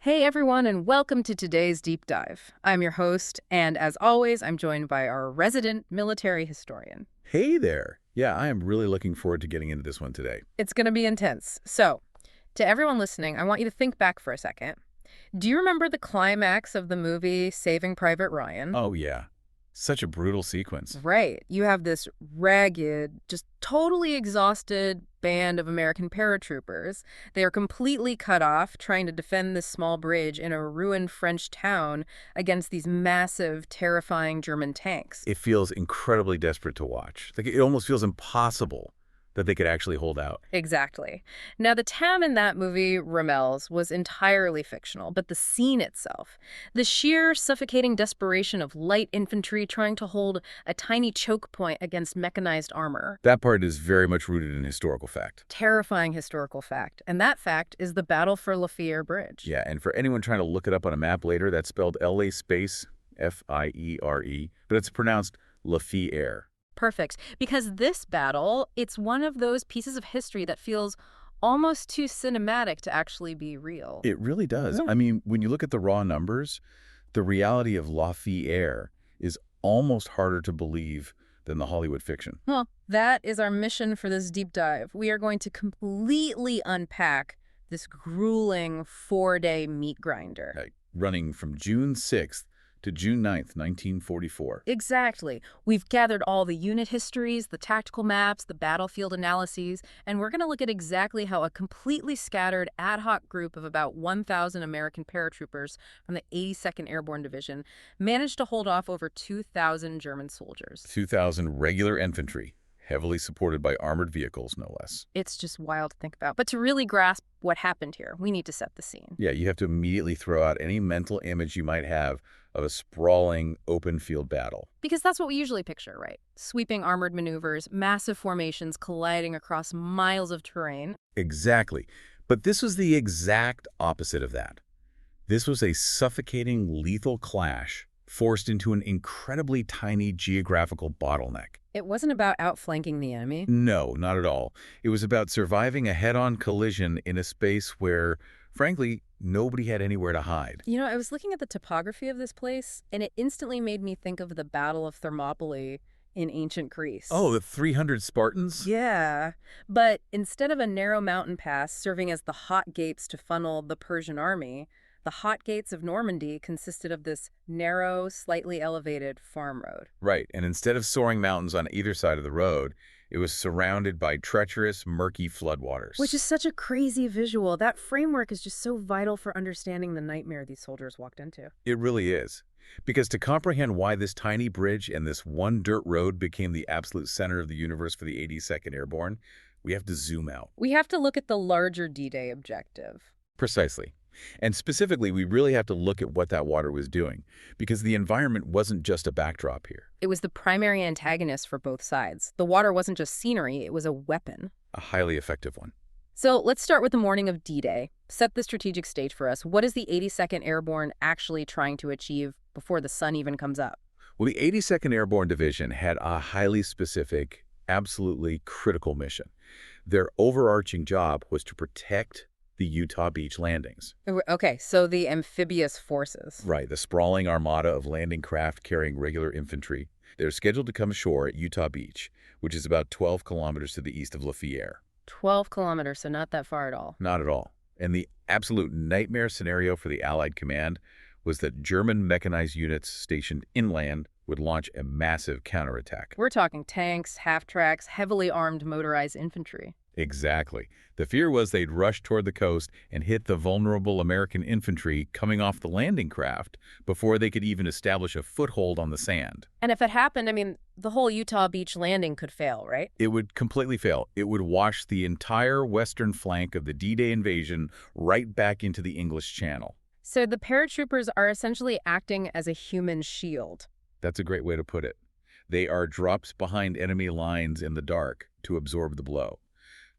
Hey everyone, and welcome to today's deep dive. I'm your host, and as always, I'm joined by our resident military historian. Hey there. Yeah, I am really looking forward to getting into this one today. It's going to be intense. So, to everyone listening, I want you to think back for a second. Do you remember the climax of the movie Saving Private Ryan? Oh, yeah. Such a brutal sequence. Right. You have this ragged, just totally exhausted band of American paratroopers. They are completely cut off trying to defend this small bridge in a ruined French town against these massive, terrifying German tanks. It feels incredibly desperate to watch. Like it almost feels impossible that they could actually hold out. Exactly. Now, the town in that movie, Ramelles, was entirely fictional, but the scene itself, the sheer suffocating desperation of light infantry trying to hold a tiny choke point against mechanized armor. That part is very much rooted in historical fact. Terrifying historical fact. And that fact is the battle for La Fière Bridge. Yeah, and for anyone trying to look it up on a map later, that's spelled L-A space F-I-E-R-E, but it's pronounced La Fière. Perfect. Because this battle, it's one of those pieces of history that feels almost too cinematic to actually be real. It really does. Yeah. I mean, when you look at the raw numbers, the reality of La Fière is almost harder to believe than the Hollywood fiction. Well, that is our mission for this deep dive. We are going to completely unpack this grueling 4-day meat grinder. Running from June 6th to June 9th, 1944. Exactly. We've gathered all the unit histories, the tactical maps, the battlefield analyses, and we're going to look at exactly how a completely scattered ad hoc group of about 1,000 American paratroopers from the 82nd Airborne Division managed to hold off over 2,000 German soldiers. 2,000 regular infantry, heavily supported by armored vehicles, no less. It's just wild to think about. But to really grasp what happened here, we need to set the scene. Yeah, you have to immediately throw out any mental image you might have of a sprawling, open-field battle. Because that's what we usually picture, right? Sweeping armored maneuvers, massive formations colliding across miles of terrain. Exactly. But this was the exact opposite of that. This was a suffocating, lethal clash forced into an incredibly tiny geographical bottleneck. It wasn't about outflanking the enemy. No, not at all. It was about surviving a head-on collision in a space where, frankly, nobody had anywhere to hide. You know, I was looking at the topography of this place, and it instantly made me think of the Battle of Thermopylae in ancient Greece. Oh, the 300 Spartans? Yeah, but instead of a narrow mountain pass serving as the hot gates to funnel the Persian army, the hot gates of Normandy consisted of this narrow, slightly elevated farm road. Right, and instead of soaring mountains on either side of the road, it was surrounded by treacherous, murky floodwaters. Which is such a crazy visual. That framework is just so vital for understanding the nightmare these soldiers walked into. It really is. Because to comprehend why this tiny bridge and this one dirt road became the absolute center of the universe for the 82nd Airborne, we have to zoom out. We have to look at the larger D-Day objective. Precisely. And specifically, we really have to look at what that water was doing, because the environment wasn't just a backdrop here. It was the primary antagonist for both sides. The water wasn't just scenery, it was a weapon. A highly effective one. So let's start with the morning of D-Day. Set the strategic stage for us. What is the 82nd Airborne actually trying to achieve before the sun even comes up? Well, the 82nd Airborne Division had a highly specific, absolutely critical mission. Their overarching job was to protect the Utah Beach landings. Okay, so the amphibious forces. Right, the sprawling armada of landing craft carrying regular infantry. They're scheduled to come ashore at Utah Beach, which is about 12 kilometers to the east of La Fière. 12 kilometers, so not that far at all. Not at all. And the absolute nightmare scenario for the Allied command was that German mechanized units stationed inland would launch a massive counterattack. We're talking tanks, half-tracks, heavily armed motorized infantry. Exactly. The fear was they'd rush toward the coast and hit the vulnerable American infantry coming off the landing craft before they could even establish a foothold on the sand. And if it happened, I mean, the whole Utah Beach landing could fail, right? It would completely fail. It would wash the entire western flank of the D-Day invasion right back into the English Channel. So the paratroopers are essentially acting as a human shield. That's a great way to put it. They are drops behind enemy lines in the dark to absorb the blow,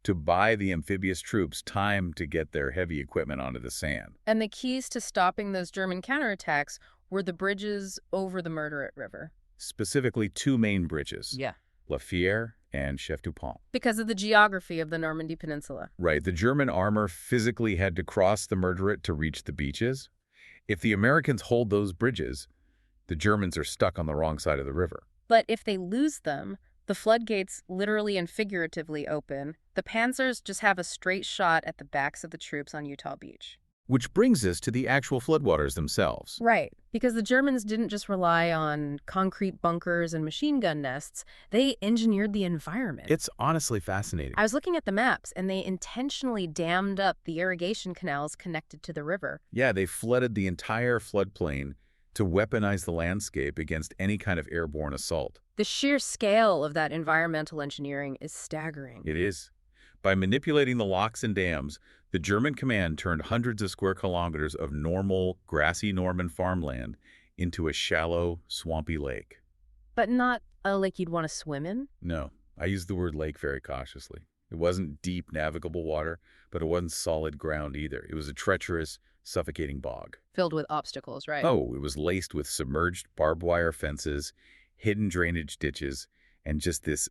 to buy the amphibious troops time to get their heavy equipment onto the sand. And the keys to stopping those German counterattacks were the bridges over the Merderet River. Specifically, two main bridges, Yeah. La Fière and chef du pont. Because of the geography of the Normandy Peninsula. Right, the German armor physically had to cross the Merderet to reach the beaches. If the Americans hold those bridges, the Germans are stuck on the wrong side of the river. But if they lose them, the floodgates literally and figuratively open. The panzers just have a straight shot at the backs of the troops on Utah Beach. Which brings us to the actual floodwaters themselves. Right, because the Germans didn't just rely on concrete bunkers and machine gun nests. They engineered the environment. It's honestly fascinating. I was looking at the maps, and they intentionally dammed up the irrigation canals connected to the river. Yeah, they flooded the entire floodplain to weaponize the landscape against any kind of airborne assault. The sheer scale of that environmental engineering is staggering. It is. By manipulating the locks and dams, the German command turned hundreds of square kilometers of normal, grassy Norman farmland into a shallow, swampy lake. But not a lake you'd want to swim in? No, I use the word lake very cautiously. It wasn't deep, navigable water, but it wasn't solid ground either. It was a treacherous, suffocating bog. Filled with obstacles, right? Oh, it was laced with submerged barbed wire fences, hidden drainage ditches, and just this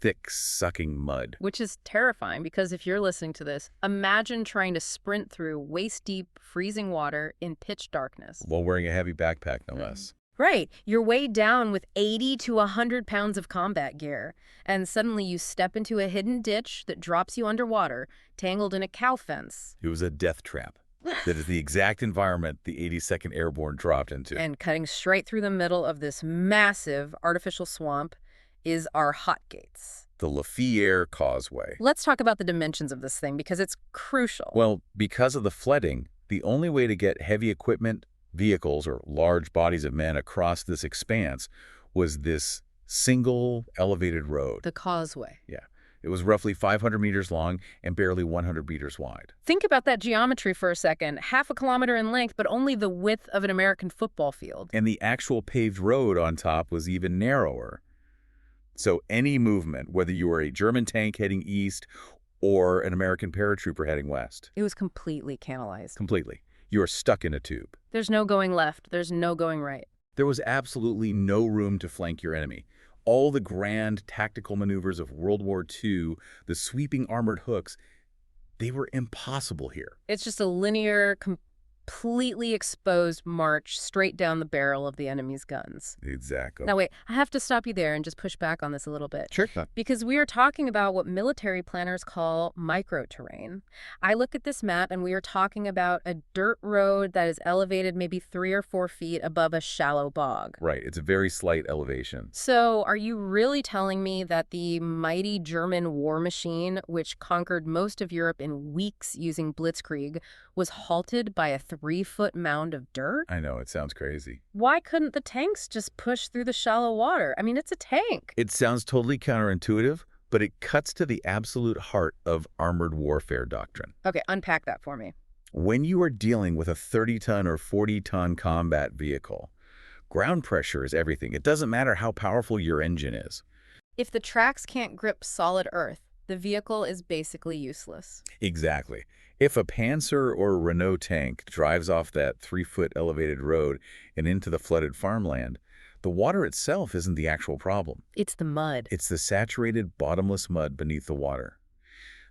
thick, sucking mud. Which is terrifying, because if you're listening to this, imagine trying to sprint through waist-deep, freezing water in pitch darkness. While wearing a heavy backpack, no less. Right. You're weighed down with 80 to 100 pounds of combat gear, and suddenly you step into a hidden ditch that drops you underwater, tangled in a cow fence. It was a death trap. That is the exact environment the 82nd Airborne dropped into. And cutting straight through the middle of this massive artificial swamp is our hot gates. The Fière Causeway. Let's talk about the dimensions of this thing, because it's crucial. Well, because of the flooding, the only way to get heavy equipment, vehicles, or large bodies of men across this expanse was this single elevated road. The causeway. Yeah. It was roughly 500 meters long and barely 100 meters wide. Think about that geometry for a second. Half a kilometer in length, but only the width of an American football field. And the actual paved road on top was even narrower. So any movement, whether you were a German tank heading east or an American paratrooper heading west. It was completely canalized. Completely. You are stuck in a tube. There's no going left. There's no going right. There was absolutely no room to flank your enemy. All the grand tactical maneuvers of World War II, the sweeping armored hooks, they were impossible here. It's just a linear, completely exposed march straight down the barrel of the enemy's guns. Exactly. Now wait, I have to stop you there and just push back on this a little bit. Sure. Because we are talking about what military planners call microterrain. I look at this map and we are talking about a dirt road that is elevated maybe 3 or 4 feet above a shallow bog. Right. It's a very slight elevation. So are you really telling me that the mighty German war machine, which conquered most of Europe in weeks using blitzkrieg, was halted by a 3-foot mound of dirt? I know, it sounds crazy. Why couldn't the tanks just push through the shallow water? I mean, it's a tank. It sounds totally counterintuitive, but it cuts to the absolute heart of armored warfare doctrine. Okay, unpack that for me. When you are dealing with a 30-ton or 40-ton combat vehicle, ground pressure is everything. It doesn't matter how powerful your engine is. If the tracks can't grip solid earth, the vehicle is basically useless. Exactly. If a Panzer or Renault tank drives off that 3-foot elevated road and into the flooded farmland, the water itself isn't the actual problem. It's the mud. It's the saturated, bottomless mud beneath the water.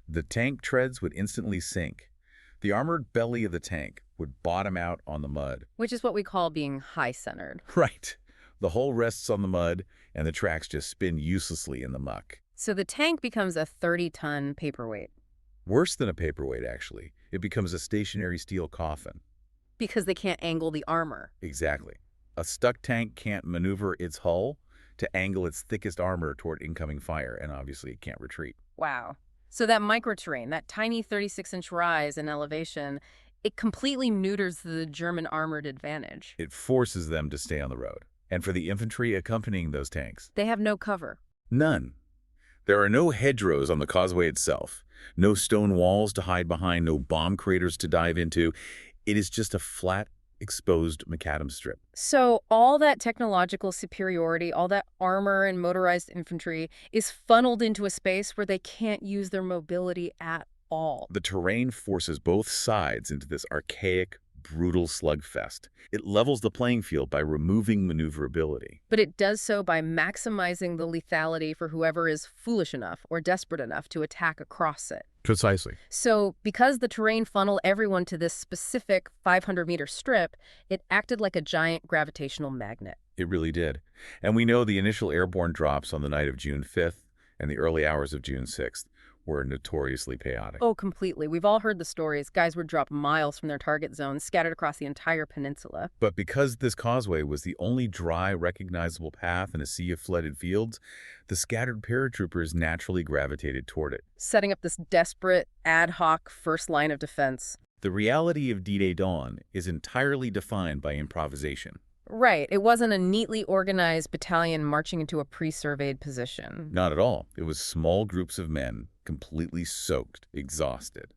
The tank treads would instantly sink. The armored belly of the tank would bottom out on the mud. Which is what we call being high-centered. Right. The hull rests on the mud, and the tracks just spin uselessly in the muck. So the tank becomes a 30-ton paperweight. Worse than a paperweight, actually. It becomes a stationary steel coffin. Because they can't angle the armor. Exactly. A stuck tank can't maneuver its hull to angle its thickest armor toward incoming fire, and obviously it can't retreat. Wow. So that microterrain, that tiny 36-inch rise in elevation, it completely neuters the German armored advantage. It forces them to stay on the road. And for the infantry accompanying those tanks, They have no cover. none. There are no hedgerows on the causeway itself, no stone walls to hide behind, no bomb craters to dive into. It is just a flat, exposed macadam strip. So all that technological superiority, all that armor and motorized infantry is funneled into a space where they can't use their mobility at all. The terrain forces both sides into this archaic, brutal slugfest. It levels the playing field by removing maneuverability. But it does so by maximizing the lethality for whoever is foolish enough or desperate enough to attack across it. Precisely. So because the terrain funneled everyone to this specific 500-meter strip, it acted like a giant gravitational magnet. It really did. And we know the initial airborne drops on the night of June 5th and the early hours of June 6th were notoriously chaotic. Oh, completely. We've all heard the stories. Guys were dropped miles from their target zones, scattered across the entire peninsula. But because this causeway was the only dry, recognizable path in a sea of flooded fields, the scattered paratroopers naturally gravitated toward it. Setting up this desperate, ad hoc first line of defense. The reality of D-Day dawn is entirely defined by improvisation. Right. It wasn't a neatly organized battalion marching into a pre-surveyed position. Not at all. It was small groups of men, completely soaked, exhausted.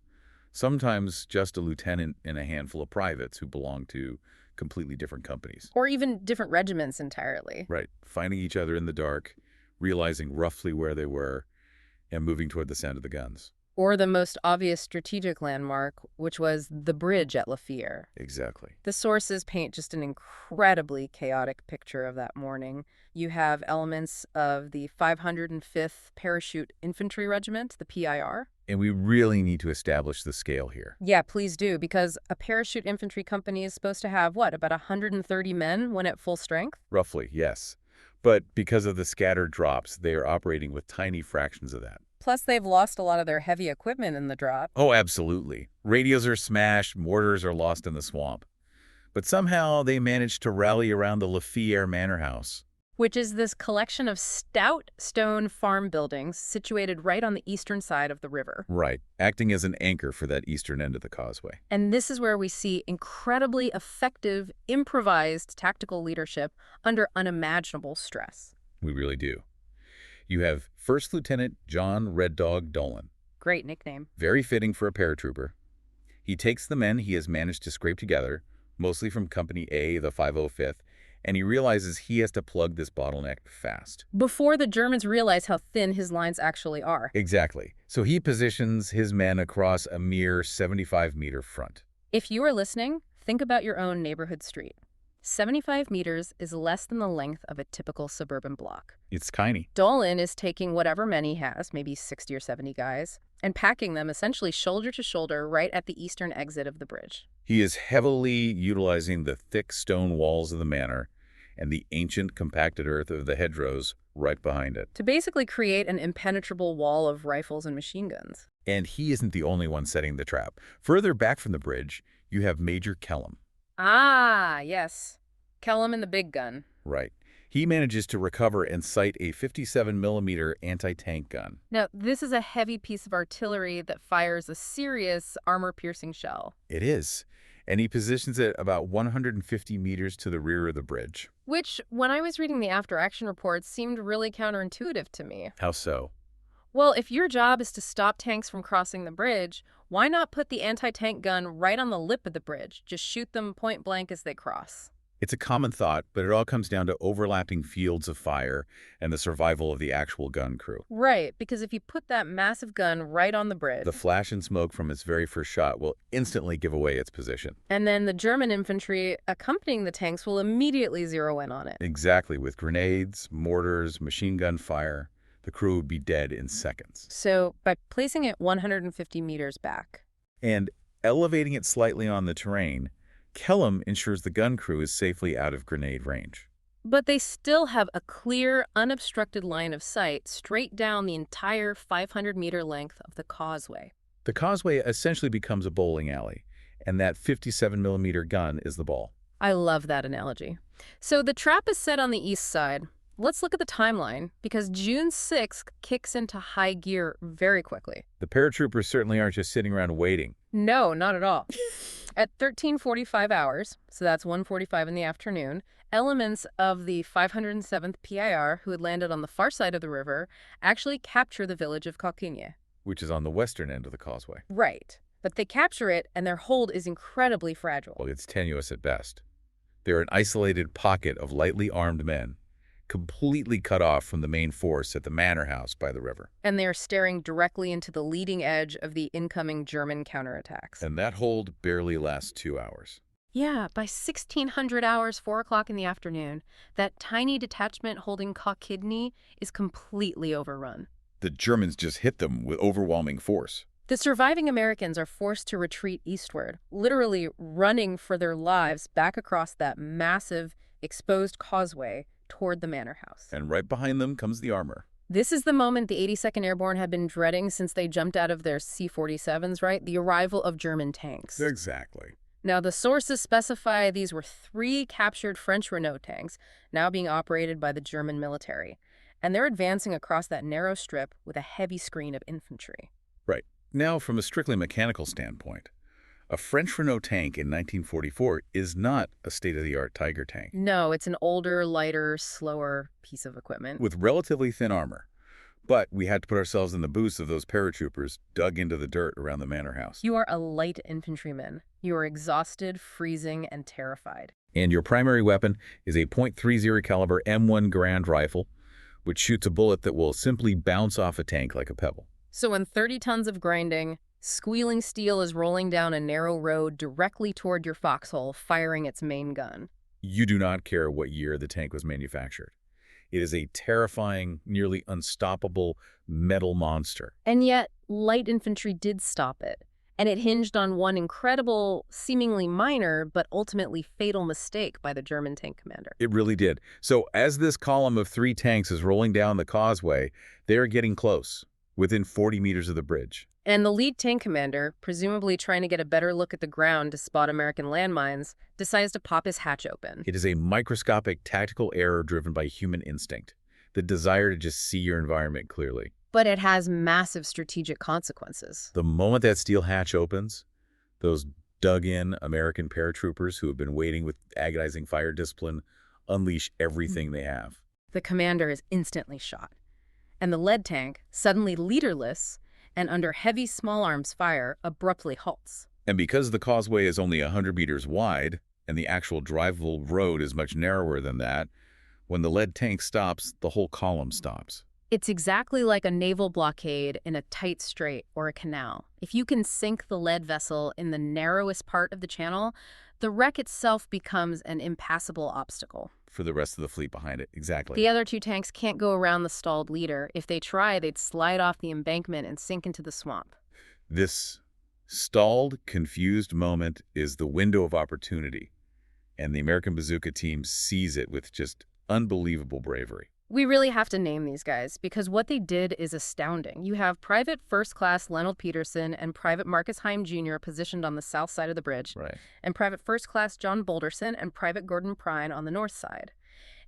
Sometimes just a lieutenant and a handful of privates who belonged to completely different companies. Or even different regiments entirely. Right. Finding each other in the dark, realizing roughly where they were, and moving toward the sound of the guns. Or the most obvious strategic landmark, which was the bridge at Fière. Exactly. The sources paint just an incredibly chaotic picture of that morning. You have elements of the 505th Parachute Infantry Regiment, the PIR. And we really need to establish the scale here. Yeah, please do, because a parachute infantry company is supposed to have, what, about 130 men when at full strength? Roughly, yes. But because of the scattered drops, they are operating with tiny fractions of that. Plus, they've lost a lot of their heavy equipment in the drop. Oh, absolutely. Radios are smashed, mortars are lost in the swamp. But somehow they managed to rally around the Fière Manor House. Which is this collection of stout stone farm buildings situated right on the eastern side of the river. Right, acting as an anchor for that eastern end of the causeway. And this is where we see incredibly effective, improvised tactical leadership under unimaginable stress. We really do. You have First Lieutenant John Red Dog Dolan. Great nickname. Very fitting for a paratrooper. He takes the men he has managed to scrape together, mostly from Company A, the 505th, and he realizes he has to plug this bottleneck fast. Before the Germans realize how thin his lines actually are. Exactly. So he positions his men across a mere 75-meter front. If you are listening, think about your own neighborhood street. 75 meters is less than the length of a typical suburban block. It's tiny. Dolan is taking whatever men he has, maybe 60 or 70 guys, and packing them essentially shoulder to shoulder right at the eastern exit of the bridge. He is heavily utilizing the thick stone walls of the manor and the ancient compacted earth of the hedgerows right behind it. To basically create an impenetrable wall of rifles and machine guns. And he isn't the only one setting the trap. Further back from the bridge, you have Major Kellum. Ah, yes. Kellum and the big gun. Right. He manages to recover and sight a 57mm anti-tank gun. Now, this is a heavy piece of artillery that fires a serious armor-piercing shell. It is. And he positions it about 150 meters to the rear of the bridge. Which, when I was reading the after-action reports, seemed really counterintuitive to me. How so? Well, if your job is to stop tanks from crossing the bridge, why not put the anti-tank gun right on the lip of the bridge? Just shoot them point blank as they cross. It's a common thought, but it all comes down to overlapping fields of fire and the survival of the actual gun crew. Right, because if you put that massive gun right on the bridge, The flash and smoke from its very first shot will instantly give away its position. and then the German infantry accompanying the tanks will immediately zero in on it. Exactly, with grenades, mortars, machine gun fire, the crew would be dead in seconds. So, by placing it 150 meters back. And elevating it slightly on the terrain, Kellum ensures the gun crew is safely out of grenade range. But they still have a clear, unobstructed line of sight straight down the entire 500-meter length of the causeway. The causeway essentially becomes a bowling alley, and that 57mm gun is the ball. I love that analogy. So the trap is set on the east side. Let's look at the timeline, because June 6th kicks into high gear very quickly. The paratroopers certainly aren't just sitting around waiting. No, not at all. At 13:45 hours, so that's 1:45 in the afternoon, elements of the 507th PIR, who had landed on the far side of the river, actually capture the village of Coquigny. Which is on the western end of the causeway. Right. But they capture it, and their hold is incredibly fragile. Well, it's tenuous at best. They're an isolated pocket of lightly armed men, completely cut off from the main force at the manor house by the river. And they are staring directly into the leading edge of the incoming German counterattacks. And that hold barely lasts 2 hours. Yeah, by 1600 hours, 4 o'clock in the afternoon, that tiny detachment holding Kidney is completely overrun. The Germans just hit them with overwhelming force. The surviving Americans are forced to retreat eastward, literally running for their lives back across that massive, exposed causeway toward the manor house. And right behind them comes the armor. This is the moment the 82nd Airborne had been dreading since they jumped out of their C-47s, right? The arrival of German tanks. Exactly. Now, the sources specify these were 3 captured French Renault tanks, now being operated by the German military. And they're advancing across that narrow strip with a heavy screen of infantry. Right. Now, from a strictly mechanical standpoint, a French Renault tank in 1944 is not a state-of-the-art Tiger tank. No, it's an older, lighter, slower piece of equipment. With relatively thin armor. But we had to put ourselves in the boots of those paratroopers dug into the dirt around the manor house. You are a light infantryman. You are exhausted, freezing, and terrified. And your primary weapon is a .30 caliber M1 Garand rifle, which shoots a bullet that will simply bounce off a tank like a pebble. So in 30 tons of grinding, squealing steel is rolling down a narrow road directly toward your foxhole, firing its main gun. You do not care what year the tank was manufactured. It is a terrifying, nearly unstoppable metal monster. And yet, light infantry did stop it. And it hinged on one incredible, seemingly minor, but ultimately fatal mistake by the German tank commander. It really did. So as this column of 3 tanks is rolling down the causeway, they are getting close, within 40 meters of the bridge. And the lead tank commander, presumably trying to get a better look at the ground to spot American landmines, decides to pop his hatch open. It is a microscopic tactical error driven by human instinct, the desire to just see your environment clearly. But it has massive strategic consequences. The moment that steel hatch opens, those dug-in American paratroopers who have been waiting with agonizing fire discipline unleash everything they have. The commander is instantly shot. And the lead tank, suddenly leaderless and under heavy small arms fire, abruptly halts. And because the causeway is only 100 meters wide and the actual drivable road is much narrower than that, when the lead tank stops, the whole column stops. It's exactly like a naval blockade in a tight strait or a canal. If you can sink the lead vessel in the narrowest part of the channel, the wreck itself becomes an impassable obstacle. For the rest of the fleet behind it, exactly. The other 2 tanks can't go around the stalled leader. If they try, they'd slide off the embankment and sink into the swamp. This stalled, confused moment is the window of opportunity, and the American bazooka team seize it with just unbelievable bravery. We really have to name these guys because what they did is astounding. You have Private First Class Leonard Peterson and Private Marcus Heim Jr. positioned on the south side of the bridge, Right. and Private First Class John Boulderson and Private Gordon Prine on the north side.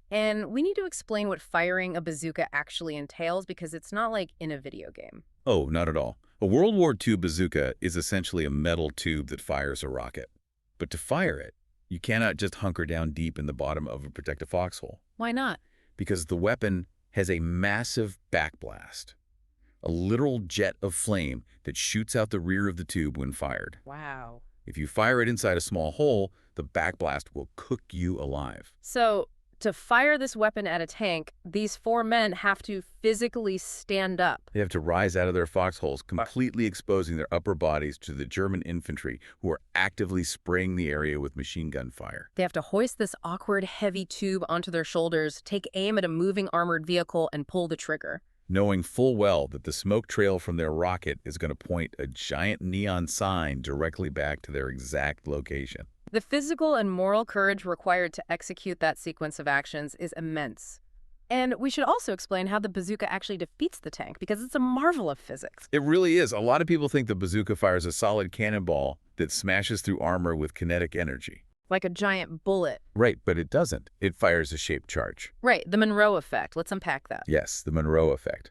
And we need to explain what firing a bazooka actually entails because it's not like in a video game. Oh, not at all. A World War II bazooka is essentially a metal tube that fires a rocket. But to fire it, you cannot just hunker down deep in the bottom of a protective foxhole. Why not? Because the weapon has a massive backblast, a literal jet of flame that shoots out the rear of the tube when fired. Wow. If you fire it inside a small hole, the backblast will cook you alive. So, to fire this weapon at a tank, these 4 men have to physically stand up. They have to rise out of their foxholes, completely exposing their upper bodies to the German infantry who are actively spraying the area with machine gun fire. They have to hoist this awkward, heavy tube onto their shoulders, take aim at a moving armored vehicle, and pull the trigger. Knowing full well that the smoke trail from their rocket is going to point a giant neon sign directly back to their exact location. The physical and moral courage required to execute that sequence of actions is immense. And we should also explain how the bazooka actually defeats the tank, because it's a marvel of physics. It really is. A lot of people think the bazooka fires a solid cannonball that smashes through armor with kinetic energy. Like a giant bullet. Right, but it doesn't. It fires a shaped charge. Right, the Monroe effect. Let's unpack that. Yes, the Monroe effect.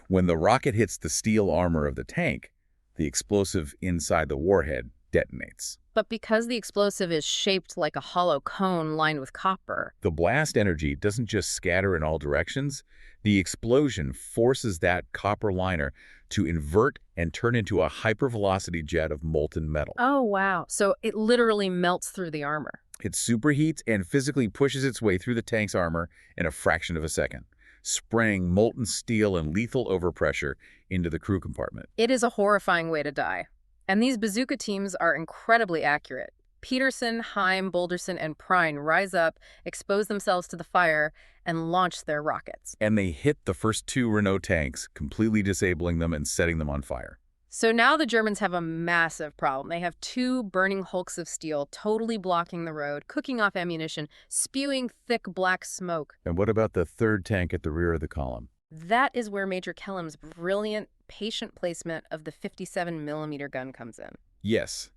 When the rocket hits the steel armor of the tank, the explosive inside the warhead detonates. But because the explosive is shaped like a hollow cone lined with copper, the blast energy doesn't just scatter in all directions. The explosion forces that copper liner to invert and turn into a hypervelocity jet of molten metal. Oh, wow. So it literally melts through the armor. It superheats and physically pushes its way through the tank's armor in a fraction of a second, spraying molten steel and lethal overpressure into the crew compartment. It is a horrifying way to die. And these bazooka teams are incredibly accurate. Peterson, Heim, Boulderson, and Prine rise up, expose themselves to the fire, and launch their rockets. And they hit the first two Renault tanks, completely disabling them and setting them on fire. So now the Germans have a massive problem. They have two burning hulks of steel totally blocking the road, cooking off ammunition, spewing thick black smoke. And what about the third tank at the rear of the column? That is where Major Kellam's brilliant, patient placement of the 57mm gun comes in. Yes.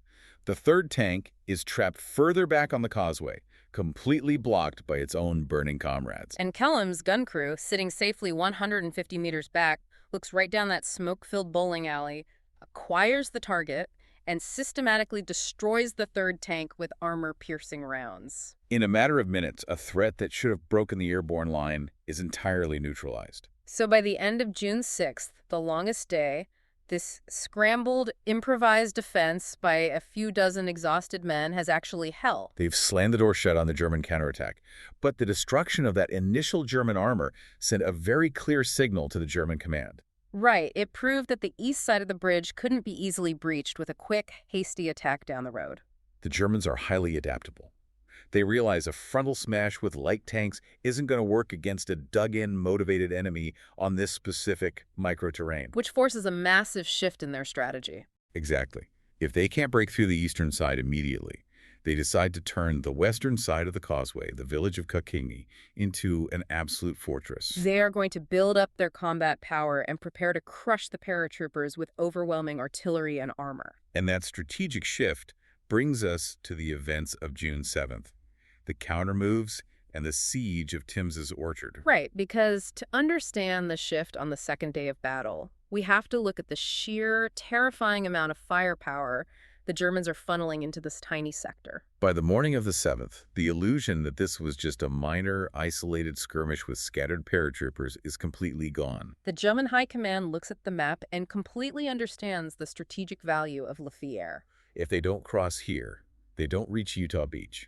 The third tank is trapped further back on the causeway, completely blocked by its own burning comrades. And Kellam's gun crew, sitting safely 150 meters back, looks right down that smoke-filled bowling alley, acquires the target, and systematically destroys the third tank with armor-piercing rounds. In a matter of minutes, a threat that should have broken the airborne line is entirely neutralized. So by the end of June 6th, the longest day, this scrambled, improvised defense by a few dozen exhausted men has actually held. They've slammed the door shut on the German counterattack. But the destruction of that initial German armor sent a very clear signal to the German command. Right. It proved that the east side of the bridge couldn't be easily breached with a quick, hasty attack down the road. The Germans are highly adaptable. They realize a frontal smash with light tanks isn't going to work against a dug-in, motivated enemy on this specific micro-terrain. Which forces a massive shift in their strategy. Exactly. If they can't break through the eastern side immediately, they decide to turn the western side of the causeway, the village of Cotigny, into an absolute fortress. They are going to build up their combat power and prepare to crush the paratroopers with overwhelming artillery and armor. And that strategic shift brings us to the events of June 7th, the countermoves and the siege of Tims's Orchard. Right, because to understand the shift on the second day of battle, we have to look at the sheer, terrifying amount of firepower the Germans are funneling into this tiny sector. By the morning of the 7th, the illusion that this was just a minor, isolated skirmish with scattered paratroopers is completely gone. The German High Command looks at the map and completely understands the strategic value of La Fière. If they don't cross here, they don't reach Utah Beach.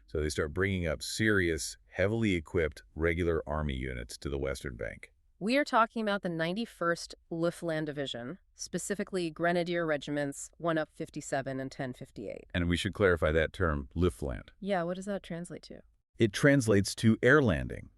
So they start bringing up serious, heavily equipped, regular Army units to the western bank. We are talking about the 91st Luftland Division, specifically Grenadier Regiments 1 up 57 and 1058. And we should clarify that term, Luftland. Yeah, what does that translate to? It translates to air landing.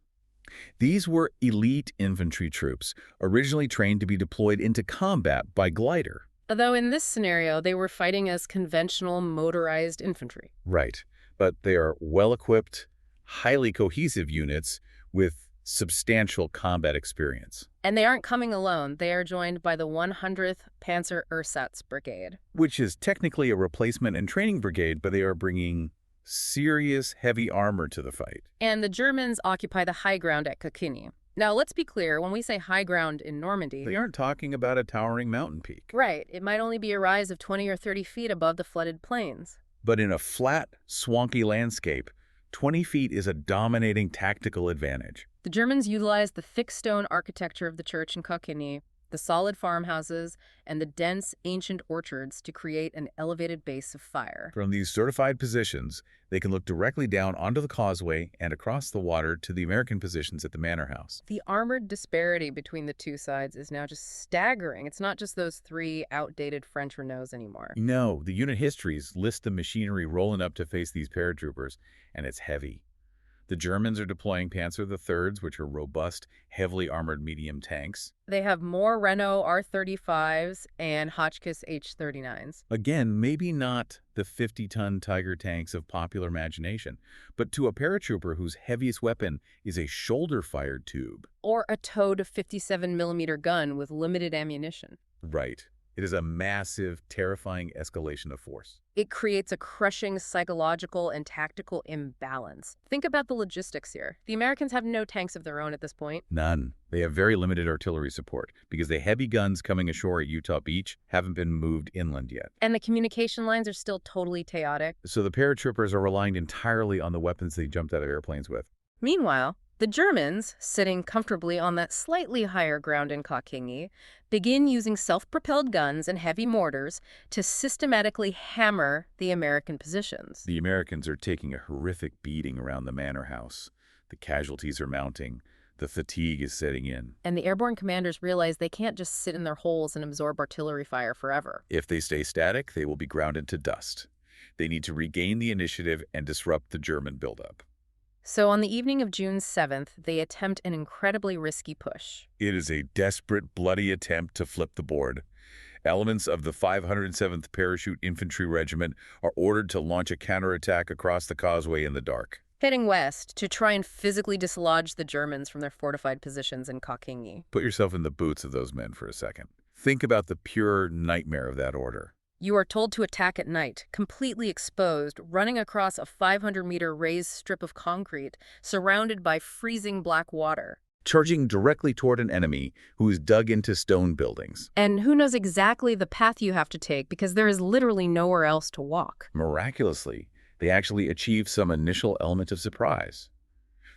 These were elite infantry troops, originally trained to be deployed into combat by glider. Although in this scenario, they were fighting as conventional motorized infantry. Right, but they are well-equipped, highly cohesive units with substantial combat experience. And they aren't coming alone. They are joined by the 100th Panzer Ersatz Brigade. Which is technically a replacement and training brigade, but they are bringing serious heavy armor to the fight. And the Germans occupy the high ground at Cotigny. Now, let's be clear, when we say high ground in Normandy... They aren't talking about a towering mountain peak. Right. It might only be a rise of 20 or 30 feet above the flooded plains. But in a flat, swampy landscape, 20 feet is a dominating tactical advantage. The Germans utilized the thick stone architecture of the church in Cotigny, the solid farmhouses, and the dense, ancient orchards to create an elevated base of fire. From these certified positions, they can look directly down onto the causeway and across the water to the American positions at the manor house. The armored disparity between the two sides is now just staggering. It's not just those three outdated French Renaults anymore. No, the unit histories list the machinery rolling up to face these paratroopers, and it's heavy. The Germans are deploying Panzer IIIs, which are robust, heavily armored medium tanks. They have more Renault R-35s and Hotchkiss H-39s. Again, maybe not the 50-ton Tiger tanks of popular imagination, but to a paratrooper whose heaviest weapon is a shoulder-fired tube. Or a towed 57mm gun with limited ammunition. Right. It is a massive, terrifying escalation of force. It creates a crushing psychological and tactical imbalance. Think about the logistics here. The Americans have no tanks of their own at this point. None. They have very limited artillery support because the heavy guns coming ashore at Utah Beach haven't been moved inland yet. And the communication lines are still totally chaotic. So the paratroopers are relying entirely on the weapons they jumped out of airplanes with. Meanwhile, the Germans, sitting comfortably on that slightly higher ground in Cotigny, begin using self-propelled guns and heavy mortars to systematically hammer the American positions. The Americans are taking a horrific beating around the manor house. The casualties are mounting. The fatigue is setting in. And the airborne commanders realize they can't just sit in their holes and absorb artillery fire forever. If they stay static, they will be ground into dust. They need to regain the initiative and disrupt the German buildup. So on the evening of June 7th, they attempt an incredibly risky push. It is a desperate, bloody attempt to flip the board. Elements of the 507th Parachute Infantry Regiment are ordered to launch a counterattack across the causeway in the dark. Heading west to try and physically dislodge the Germans from their fortified positions in Coquigny. Put yourself in the boots of those men for a second. Think about the pure nightmare of that order. You are told to attack at night, completely exposed, running across a 500-meter raised strip of concrete, surrounded by freezing black water. Charging directly toward an enemy who is dug into stone buildings. And who knows exactly the path you have to take because there is literally nowhere else to walk. Miraculously, they actually achieved some initial element of surprise.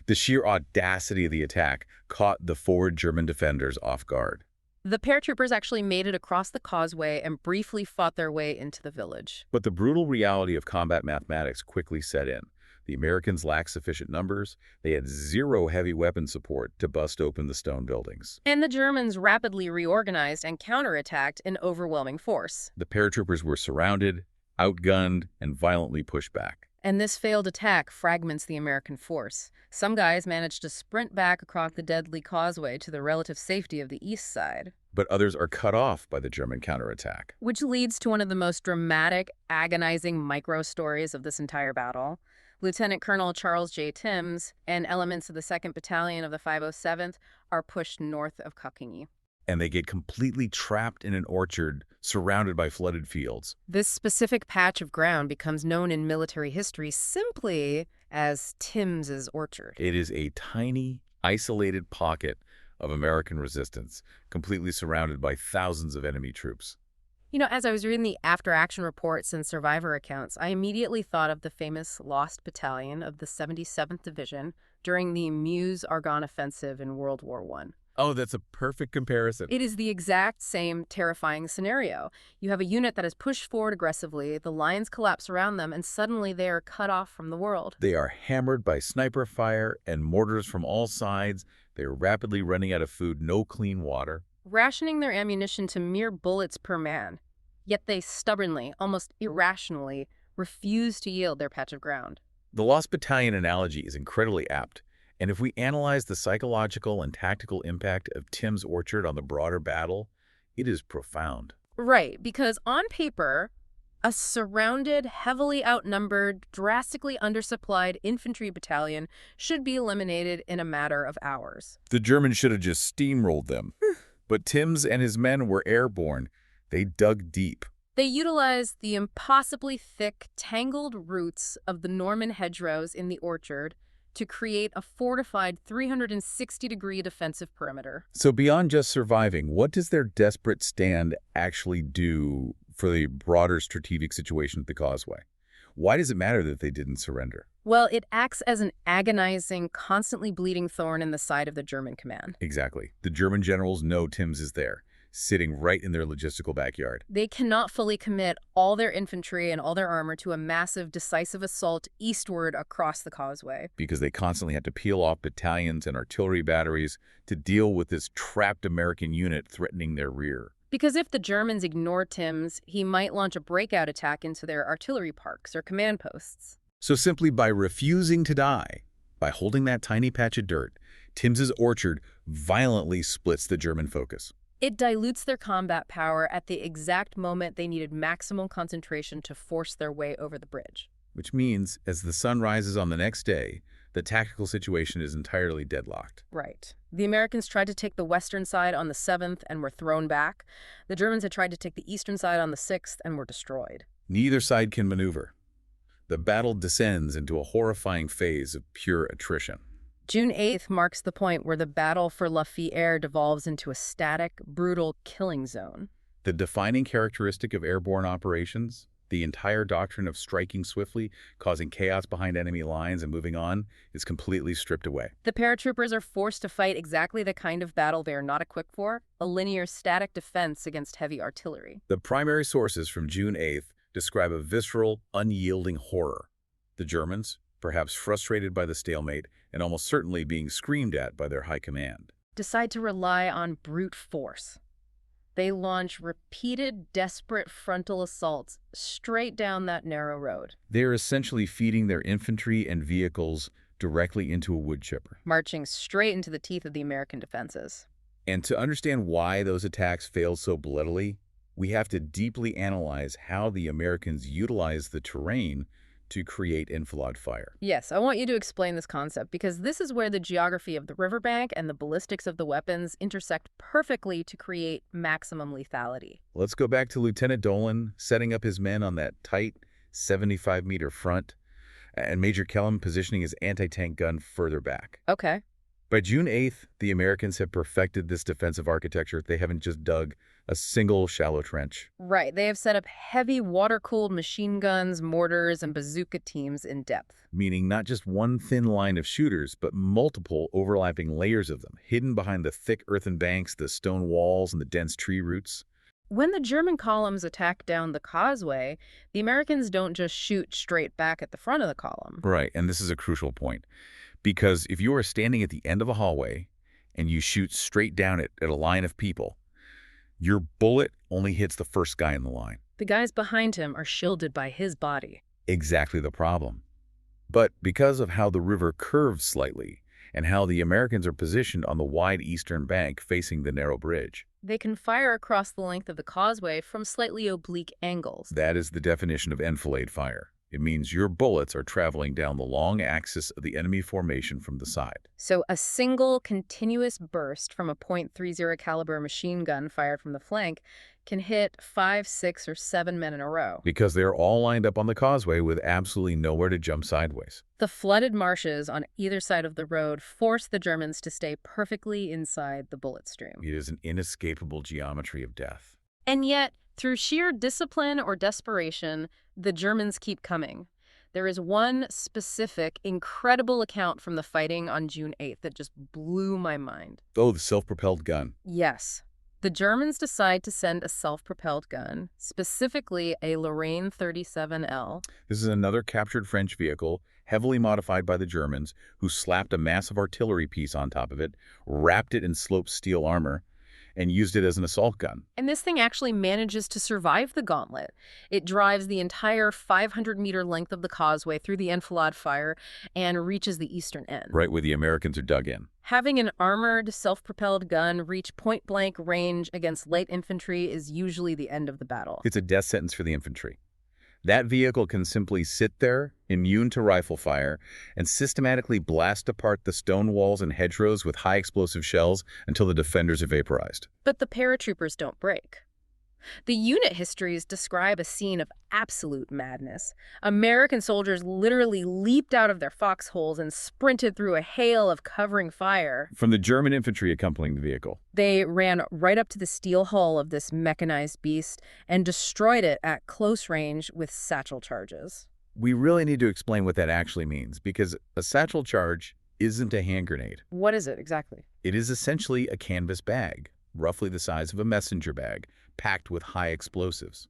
The sheer audacity of the attack caught the forward German defenders off guard. The paratroopers actually made it across the causeway and briefly fought their way into the village. But the brutal reality of combat mathematics quickly set in. The Americans lacked sufficient numbers. They had zero heavy weapon support to bust open the stone buildings. And the Germans rapidly reorganized and counterattacked in overwhelming force. The paratroopers were surrounded, outgunned, and violently pushed back. And this failed attack fragments the American force. Some guys managed to sprint back across the deadly causeway to the relative safety of the east side. But others are cut off by the German counterattack. Which leads to one of the most dramatic, agonizing micro-stories of this entire battle. Lieutenant Colonel Charles J. Timms and elements of the 2nd Battalion of the 507th are pushed north of Coquigny. And they get completely trapped in an orchard surrounded by flooded fields. This specific patch of ground becomes known in military history simply as Timms's Orchard. It is a tiny, isolated pocket of American resistance, completely surrounded by thousands of enemy troops. You know, as I was reading the after-action reports and survivor accounts, I immediately thought of the famous Lost Battalion of the 77th Division during the Meuse-Argonne Offensive in World War I. Oh, that's a perfect comparison. It is the exact same terrifying scenario. You have a unit that is pushed forward aggressively, the lines collapse around them, and suddenly they are cut off from the world. They are hammered by sniper fire and mortars from all sides. They are rapidly running out of food, no clean water. Rationing their ammunition to mere bullets per man. Yet they stubbornly, almost irrationally, refuse to yield their patch of ground. The Lost Battalion analogy is incredibly apt. And if we analyze the psychological and tactical impact of Timm's Orchard on the broader battle, it is profound. Right, because on paper, a surrounded, heavily outnumbered, drastically undersupplied infantry battalion should be eliminated in a matter of hours. The Germans should have just steamrolled them. But Timm's and his men were airborne. They dug deep. They utilized the impossibly thick, tangled roots of the Norman hedgerows in the orchard to create a fortified 360-degree defensive perimeter. So beyond just surviving, what does their desperate stand actually do for the broader strategic situation at the causeway? Why does it matter that they didn't surrender? Well, it acts as an agonizing, constantly bleeding thorn in the side of the German command. Exactly. The German generals know Timm's is there, sitting right in their logistical backyard. They cannot fully commit all their infantry and all their armor to a massive, decisive assault eastward across the causeway. Because they constantly had to peel off battalions and artillery batteries to deal with this trapped American unit threatening their rear. Because if the Germans ignore Timm's, he might launch a breakout attack into their artillery parks or command posts. So simply by refusing to die, by holding that tiny patch of dirt, Timm's Orchard violently splits the German focus. It dilutes their combat power at the exact moment they needed maximum concentration to force their way over the bridge. Which means, as the sun rises on the next day, the tactical situation is entirely deadlocked. Right. The Americans tried to take the western side on the 7th and were thrown back. The Germans had tried to take the eastern side on the 6th and were destroyed. Neither side can maneuver. The battle descends into a horrifying phase of pure attrition. June 8th marks the point where the battle for La Fière devolves into a static, brutal killing zone. The defining characteristic of airborne operations, the entire doctrine of striking swiftly, causing chaos behind enemy lines and moving on, is completely stripped away. The paratroopers are forced to fight exactly the kind of battle they are not equipped for, a linear static defense against heavy artillery. The primary sources from June 8th describe a visceral, unyielding horror. The Germans, perhaps frustrated by the stalemate and almost certainly being screamed at by their high command, decide to rely on brute force. They launch repeated, desperate frontal assaults straight down that narrow road, They're essentially feeding their infantry and vehicles directly into a wood chipper. marching straight into the teeth of the American defenses. And to understand why those attacks failed so bloodily, we have to deeply analyze how the Americans utilized the terrain to create enfilade fire. Yes, I want you to explain this concept because this is where the geography of the riverbank and the ballistics of the weapons intersect perfectly to create maximum lethality. Let's go back to Lieutenant Dolan setting up his men on that tight 75-meter front, and Major Kellum positioning his anti-tank gun further back. Okay. By June 8th, the Americans have perfected this defensive architecture. They haven't just dug a single shallow trench. Right, they have set up heavy water-cooled machine guns, mortars, and bazooka teams in depth. Meaning not just one thin line of shooters, but multiple overlapping layers of them, hidden behind the thick earthen banks, the stone walls, and the dense tree roots. When the German columns attack down the causeway, the Americans don't just shoot straight back at the front of the column. Right, and this is a crucial point. Because if you are standing at the end of a hallway and you shoot straight down it at a line of people, your bullet only hits the first guy in the line. The guys behind him are shielded by his body. Exactly the problem. But because of how the river curves slightly and how the Americans are positioned on the wide eastern bank facing the narrow bridge, They can fire across the length of the causeway from slightly oblique angles. that is the definition of enfilade fire. It means your bullets are traveling down the long axis of the enemy formation from the side. So a single continuous burst from a .30 caliber machine gun fired from the flank can hit 5, 6, or 7 men in a row. Because they're all lined up on the causeway with absolutely nowhere to jump sideways. The flooded marshes on either side of the road force the Germans to stay perfectly inside the bullet stream. It is an inescapable geometry of death. And yet, through sheer discipline or desperation, the Germans keep coming. There is one specific, incredible account from the fighting on June 8th that just blew my mind. Oh, the self-propelled gun. Yes. The Germans decide to send a self-propelled gun, specifically a Lorraine 37L. This is another captured French vehicle, heavily modified by the Germans, who slapped a massive artillery piece on top of it, wrapped it in sloped steel armor, and used it as an assault gun. And this thing actually manages to survive the gauntlet. It drives the entire 500-meter length of the causeway through the enfilade fire and reaches the eastern end. Right where the Americans are dug in. Having an armored, self-propelled gun reach point-blank range against light infantry is usually the end of the battle. It's a death sentence for the infantry. That vehicle can simply sit there, immune to rifle fire, and systematically blast apart the stone walls and hedgerows with high explosive shells until the defenders are vaporized. But the paratroopers don't break. The unit histories describe a scene of absolute madness. American soldiers literally leaped out of their foxholes and sprinted through a hail of covering fire. From the German infantry accompanying the vehicle. They ran right up to the steel hull of this mechanized beast and destroyed it at close range with satchel charges. We really need to explain what that actually means, because a satchel charge isn't a hand grenade. What is it exactly? It is essentially a canvas bag, roughly the size of a messenger bag, packed with high explosives,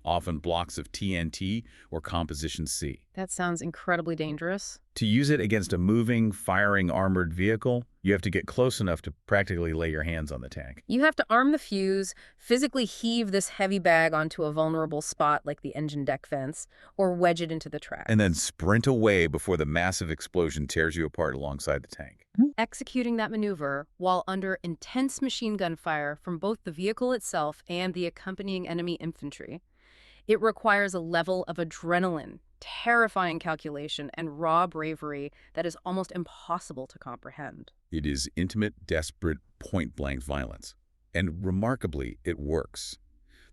often blocks of TNT or Composition C. That sounds incredibly dangerous. To use it against a moving, firing armored vehicle, you have to get close enough to practically lay your hands on the tank. You have to arm the fuse, physically heave this heavy bag onto a vulnerable spot like the engine deck vents, or wedge it into the tracks. And then sprint away before the massive explosion tears you apart alongside the tank. Executing that maneuver while under intense machine gun fire from both the vehicle itself and the accompanying enemy infantry, it requires a level of adrenaline, terrifying calculation, and raw bravery that is almost impossible to comprehend. It is intimate, desperate, point-blank violence. And remarkably, it works.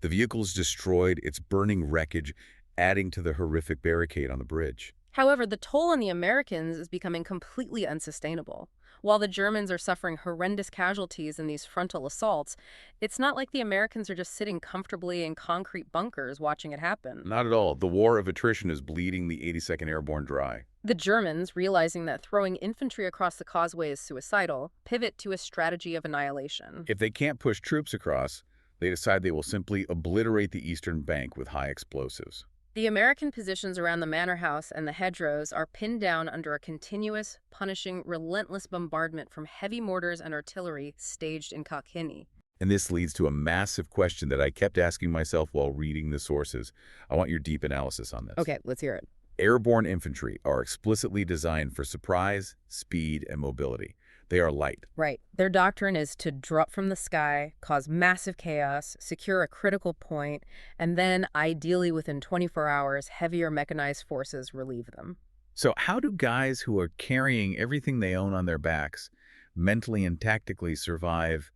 The vehicle is destroyed, its burning wreckage adding to the horrific barricade on the bridge. However, the toll on the Americans is becoming completely unsustainable. While the Germans are suffering horrendous casualties in these frontal assaults, it's not like the Americans are just sitting comfortably in concrete bunkers watching it happen. Not at all. The war of attrition is bleeding the 82nd Airborne dry. The Germans, realizing that throwing infantry across the causeway is suicidal, pivot to a strategy of annihilation. If they can't push troops across, they decide they will simply obliterate the eastern bank with high explosives. The American positions around the manor house and the hedgerows are pinned down under a continuous, punishing, relentless bombardment from heavy mortars and artillery staged in Cockhinney. And this leads to a massive question that I kept asking myself while reading the sources. I want your deep analysis on this. Okay, let's hear it. Airborne infantry are explicitly designed for surprise, speed, and mobility. They are light. Right. Their doctrine is to drop from the sky, cause massive chaos, secure a critical point, and then, ideally within 24 hours, heavier mechanized forces relieve them. So how do guys who are carrying everything they own on their backs mentally and tactically survive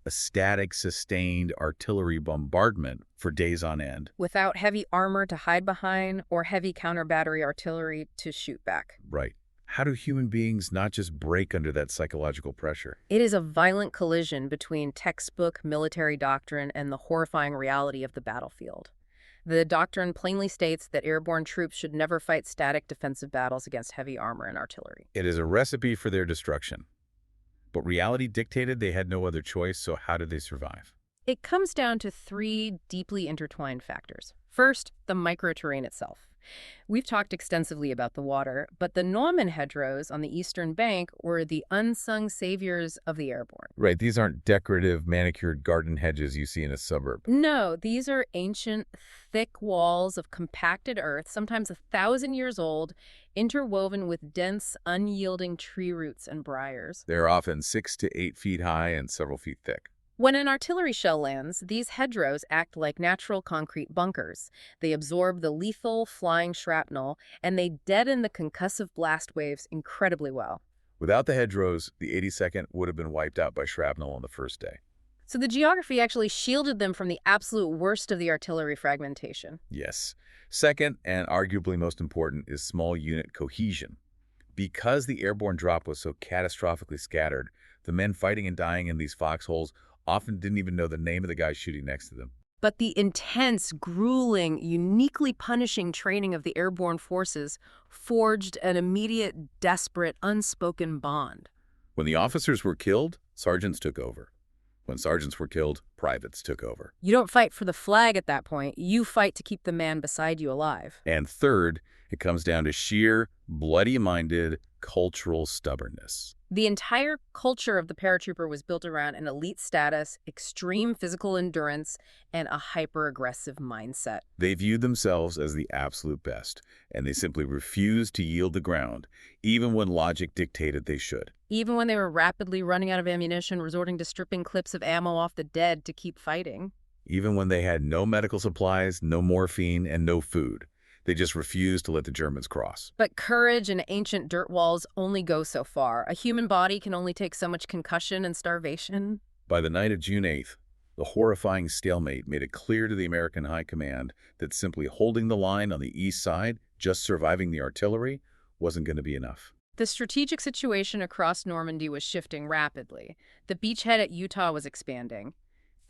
a static, sustained artillery bombardment for days on end? Without heavy armor to hide behind or heavy counter-battery artillery to shoot back. Right. How do human beings not just break under that psychological pressure? It is a violent collision between textbook military doctrine and the horrifying reality of the battlefield. The doctrine plainly states that airborne troops should never fight static defensive battles against heavy armor and artillery. It is a recipe for their destruction. But reality dictated they had no other choice, so how did they survive? It comes down to three deeply intertwined factors. First, the microterrain itself. We've talked extensively about the water, but the Norman hedgerows on the eastern bank were the unsung saviors of the airborne. Right, these aren't decorative, manicured garden hedges you see in a suburb. No, these are ancient, thick walls of compacted earth, sometimes 1,000 years old, interwoven with dense, unyielding tree roots and briars. They're often 6 to 8 feet high and several feet thick. When an artillery shell lands, these hedgerows act like natural concrete bunkers. They absorb the lethal flying shrapnel, and they deaden the concussive blast waves incredibly well. Without the hedgerows, the 82nd would have been wiped out by shrapnel on the first day. So the geography actually shielded them from the absolute worst of the artillery fragmentation. Yes. Second, and arguably most important, is small unit cohesion. Because the airborne drop was so catastrophically scattered, the men fighting and dying in these foxholes often didn't even know the name of the guy shooting next to them. But the intense, grueling, uniquely punishing training of the airborne forces forged an immediate, desperate, unspoken bond. When the officers were killed, sergeants took over. When sergeants were killed, privates took over. You don't fight for the flag at that point. You fight to keep the man beside you alive. And third, it comes down to sheer, bloody-minded, cultural stubbornness. The entire culture of the paratrooper was built around an elite status, extreme physical endurance, and a hyper-aggressive mindset. They viewed themselves as the absolute best, and they simply refused to yield the ground, even when logic dictated they should. Even when they were rapidly running out of ammunition, resorting to stripping clips of ammo off the dead to keep fighting. Even when they had no medical supplies, no morphine, and no food. They just refused to let the Germans cross. But courage and ancient dirt walls only go so far. A human body can only take so much concussion and starvation. By the night of June 8th, the horrifying stalemate made it clear to the American High Command that simply holding the line on the east side, just surviving the artillery, wasn't going to be enough. The strategic situation across Normandy was shifting rapidly. The beachhead at Utah was expanding.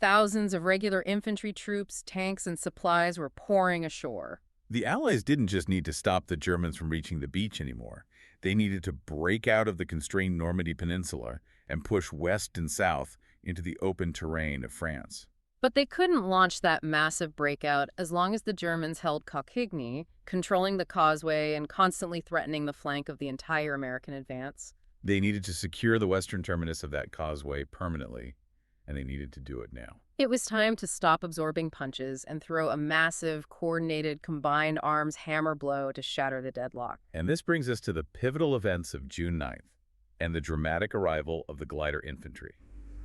Thousands of regular infantry troops, tanks, and supplies were pouring ashore. The Allies didn't just need to stop the Germans from reaching the beach anymore. They needed to break out of the constrained Normandy Peninsula and push west and south into the open terrain of France. But they couldn't launch that massive breakout as long as the Germans held Cotigny, controlling the causeway and constantly threatening the flank of the entire American advance. They needed to secure the western terminus of that causeway permanently, and they needed to do it now. It was time to stop absorbing punches and throw a massive, coordinated, combined arms hammer blow to shatter the deadlock. And this brings us to the pivotal events of June 9th and the dramatic arrival of the glider infantry.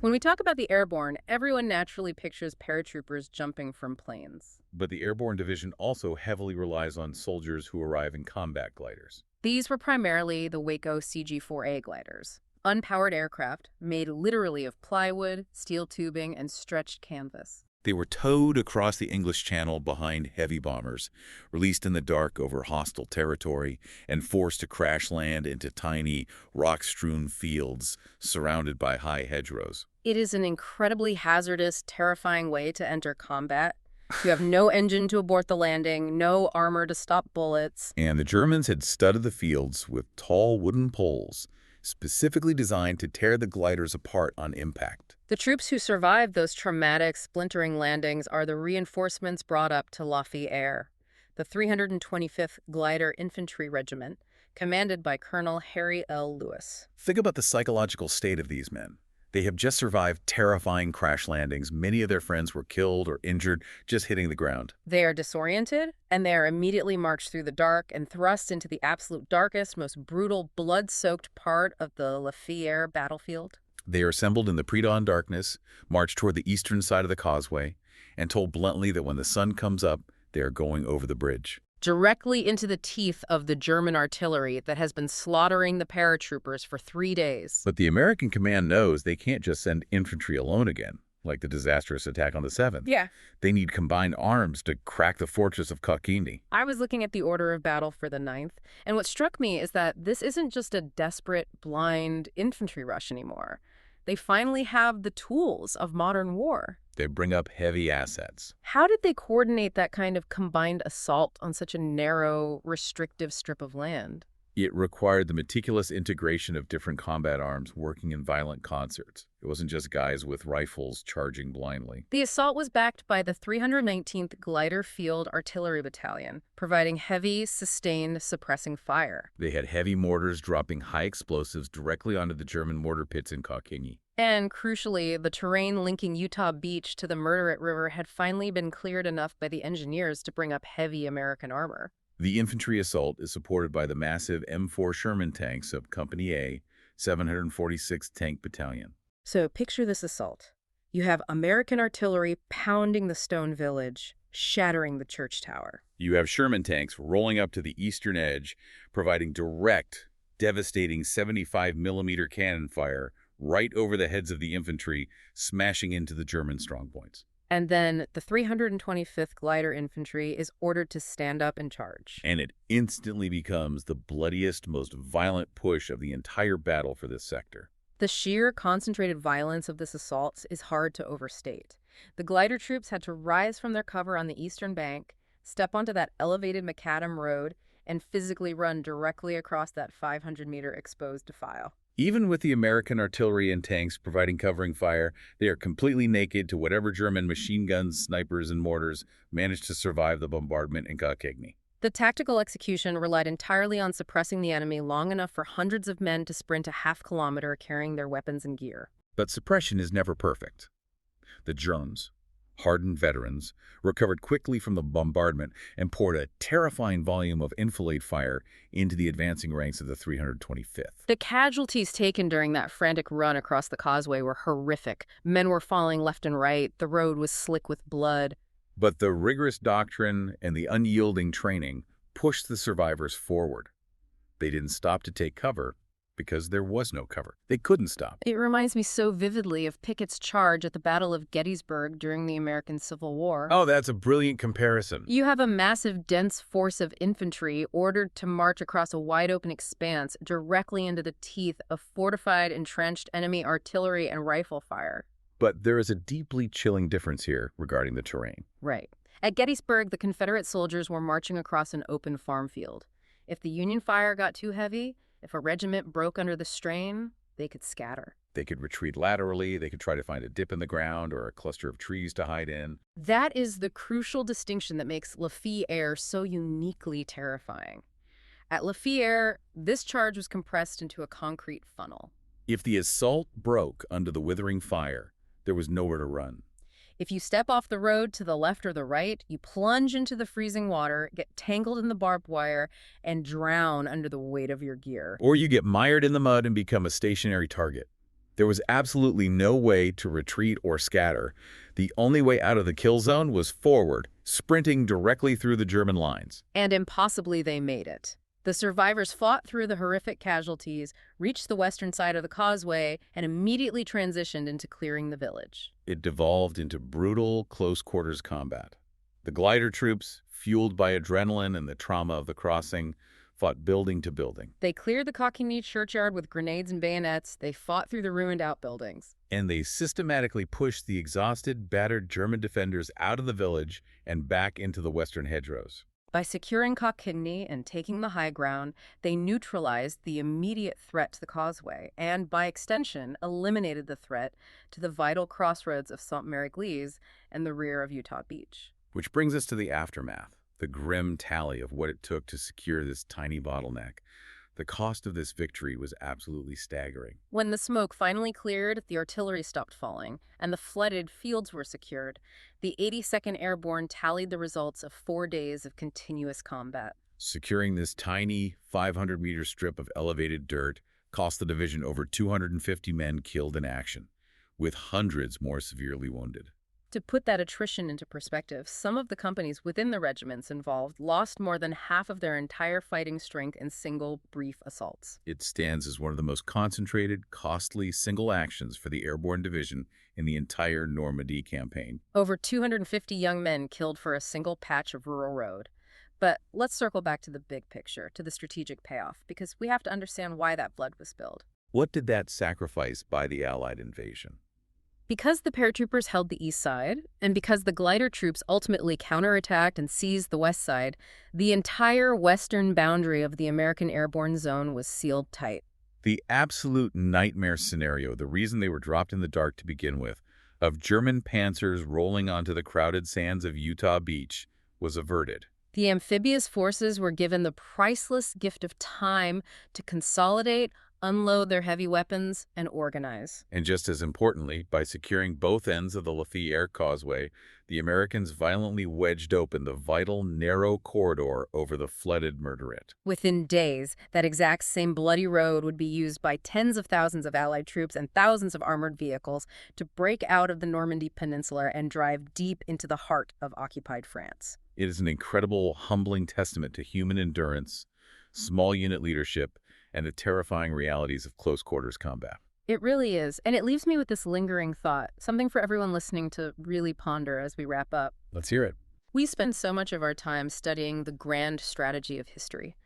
When we talk about the airborne, everyone naturally pictures paratroopers jumping from planes. But the Airborne Division also heavily relies on soldiers who arrive in combat gliders. These were primarily the Waco CG-4A gliders. Unpowered aircraft made literally of plywood, steel tubing, and stretched canvas. They were towed across the English Channel behind heavy bombers, released in the dark over hostile territory, and forced to crash land into tiny, rock-strewn fields surrounded by high hedgerows. It is an incredibly hazardous, terrifying way to enter combat. You have no engine to abort the landing, no armor to stop bullets. And the Germans had studded the fields with tall wooden poles, specifically designed to tear the gliders apart on impact. The troops who survived those traumatic, splintering landings are the reinforcements brought up to Fière, the 325th Glider Infantry Regiment, commanded by Colonel Harry L. Lewis. Think about the psychological state of these men. They have just survived terrifying crash landings. Many of their friends were killed or injured just hitting the ground. They are disoriented, and they are immediately marched through the dark and thrust into the absolute darkest, most brutal, blood-soaked part of the Fière battlefield. They are assembled in the pre-dawn darkness, marched toward the eastern side of the causeway, and told bluntly that when the sun comes up, they are going over the bridge. Directly into the teeth of the German artillery that has been slaughtering the paratroopers for 3 days. But the American command knows they can't just send infantry alone again, like the disastrous attack on the 7th. Yeah. They need combined arms to crack the fortress of Cotentin. I was looking at the order of battle for the 9th, and what struck me is that this isn't just a desperate, blind infantry rush anymore. They finally have the tools of modern war. They bring up heavy assets. How did they coordinate that kind of combined assault on such a narrow, restrictive strip of land? It required the meticulous integration of different combat arms working in violent concerts. It wasn't just guys with rifles charging blindly. The assault was backed by the 319th Glider Field Artillery Battalion, providing heavy, sustained, suppressing fire. They had heavy mortars dropping high explosives directly onto the German mortar pits in Cotentin. And, crucially, the terrain linking Utah Beach to the Merderet River had finally been cleared enough by the engineers to bring up heavy American armor. The infantry assault is supported by the massive M4 Sherman tanks of Company A, 746th Tank Battalion. So picture this assault. You have American artillery pounding the stone village, shattering the church tower. You have Sherman tanks rolling up to the eastern edge, providing direct, devastating 75-millimeter cannon fire right over the heads of the infantry, smashing into the German strongpoints. And then the 325th Glider Infantry is ordered to stand up and charge. And it instantly becomes the bloodiest, most violent push of the entire battle for this sector. The sheer, concentrated violence of this assault is hard to overstate. The glider troops had to rise from their cover on the eastern bank, step onto that elevated macadam road, and physically run directly across that 500-meter exposed defile. Even with the American artillery and tanks providing covering fire, they are completely naked to whatever German machine guns, snipers, and mortars managed to survive the bombardment in Cotentin. The tactical execution relied entirely on suppressing the enemy long enough for hundreds of men to sprint a half-kilometer carrying their weapons and gear. But suppression is never perfect. The Germans, hardened veterans, recovered quickly from the bombardment and poured a terrifying volume of enfilade fire into the advancing ranks of the 325th. The casualties taken during that frantic run across the causeway were horrific. Men were falling left and right. The road was slick with blood. But the rigorous doctrine and the unyielding training pushed the survivors forward. They didn't stop to take cover because there was no cover. They couldn't stop. It reminds me so vividly of Pickett's charge at the Battle of Gettysburg during the American Civil War. Oh, that's a brilliant comparison. You have a massive, dense force of infantry ordered to march across a wide-open expanse directly into the teeth of fortified, entrenched enemy artillery and rifle fire. But there is a deeply chilling difference here regarding the terrain. Right. At Gettysburg, the Confederate soldiers were marching across an open farm field. If the Union fire got too heavy, if a regiment broke under the strain, they could scatter. They could retreat laterally, they could try to find a dip in the ground or a cluster of trees to hide in. That is the crucial distinction that makes La Fière so uniquely terrifying. At La Fière, this charge was compressed into a concrete funnel. If the assault broke under the withering fire, there was nowhere to run. If you step off the road to the left or the right, you plunge into the freezing water, get tangled in the barbed wire, and drown under the weight of your gear. Or you get mired in the mud and become a stationary target. There was absolutely no way to retreat or scatter. The only way out of the kill zone was forward, sprinting directly through the German lines. And impossibly they made it. The survivors fought through the horrific casualties, reached the western side of the causeway, and immediately transitioned into clearing the village. It devolved into brutal, close-quarters combat. The glider troops, fueled by adrenaline and the trauma of the crossing, fought building to building. They cleared the Cotentin churchyard with grenades and bayonets. They fought through the ruined outbuildings. And they systematically pushed the exhausted, battered German defenders out of the village and back into the western hedgerows. By securing Cotentin and taking the high ground, they neutralized the immediate threat to the causeway and, by extension, eliminated the threat to the vital crossroads of Sainte-Mère-Église and the rear of Utah Beach. Which brings us to the aftermath, the grim tally of what it took to secure this tiny bottleneck. The cost of this victory was absolutely staggering. When the smoke finally cleared, the artillery stopped falling, and the flooded fields were secured. The 82nd Airborne tallied the results of 4 days of continuous combat. Securing this tiny 500-meter strip of elevated dirt cost the division over 250 men killed in action, with hundreds more severely wounded. To put that attrition into perspective, some of the companies within the regiments involved lost more than half of their entire fighting strength in single, brief assaults. It stands as one of the most concentrated, costly single actions for the Airborne Division in the entire Normandy campaign. Over 250 young men killed for a single patch of rural road. But let's circle back to the big picture, to the strategic payoff, because we have to understand why that blood was spilled. What did that sacrifice by the Allied invasion? Because the paratroopers held the east side, and because the glider troops ultimately counterattacked and seized the west side, the entire western boundary of the American airborne zone was sealed tight. The absolute nightmare scenario, the reason they were dropped in the dark to begin with, of German panzers rolling onto the crowded sands of Utah Beach, was averted. The amphibious forces were given the priceless gift of time to consolidate, unload their heavy weapons, and organize. And just as importantly, by securing both ends of the Fière Causeway, the Americans violently wedged open the vital narrow corridor over the flooded Merderet. Within days, that exact same bloody road would be used by tens of thousands of Allied troops and thousands of armored vehicles to break out of the Normandy Peninsula and drive deep into the heart of occupied France. It is an incredible, humbling testament to human endurance, small unit leadership, and the terrifying realities of close-quarters combat. It really is, and it leaves me with this lingering thought, something for everyone listening to really ponder as we wrap up. Let's hear it. We spend so much of our time studying the grand strategy of history.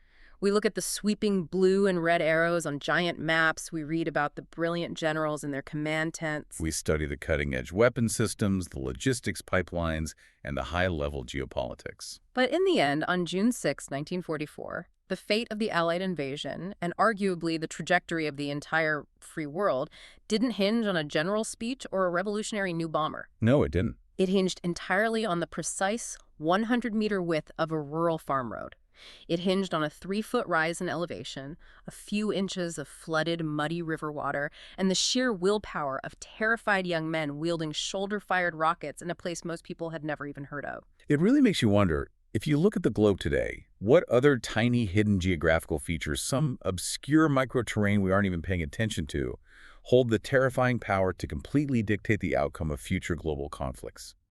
We look at the sweeping blue and red arrows on giant maps. We read about the brilliant generals in their command tents. We study the cutting-edge weapon systems, the logistics pipelines, and the high-level geopolitics. But in the end, on June 6, 1944, the fate of the Allied invasion, and arguably the trajectory of the entire free world, didn't hinge on a general speech or a revolutionary new bomber. No, it didn't. It hinged entirely on the precise 100-meter width of a rural farm road. It hinged on a 3-foot rise in elevation, a few inches of flooded, muddy river water, and the sheer willpower of terrified young men wielding shoulder-fired rockets in a place most people had never even heard of. It really makes you wonder, if you look at the globe today, what other tiny hidden geographical features, some obscure microterrain we aren't even paying attention to, hold the terrifying power to completely dictate the outcome of future global conflicts?